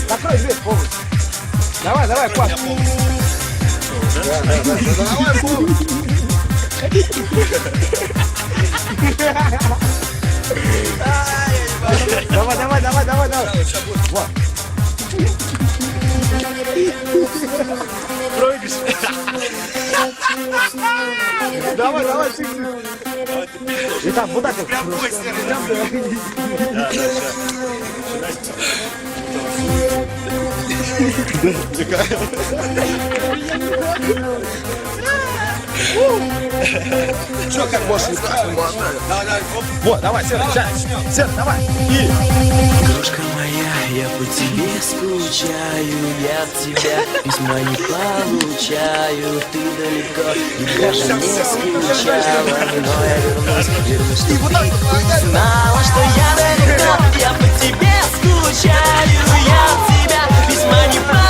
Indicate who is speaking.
Speaker 1: Закрой дверь полностью. Давай, пап. Давай, полностью. Давай. Вот.
Speaker 2: Пройдешь.
Speaker 1: Давай, ты. Итак, вот так вот.
Speaker 2: Прям бой, Серый.
Speaker 1: Что, как можешь?
Speaker 2: Давай, оп.
Speaker 1: Вот, давай, Сера, давай. И...
Speaker 3: Крошка моя, я по тебе скучаю, я от тебя письма не получаю, ты далеко и даже не скучала, но я вернусь, ты знала, что я далеко, я по тебе скучаю, я от тебя письма не получаю.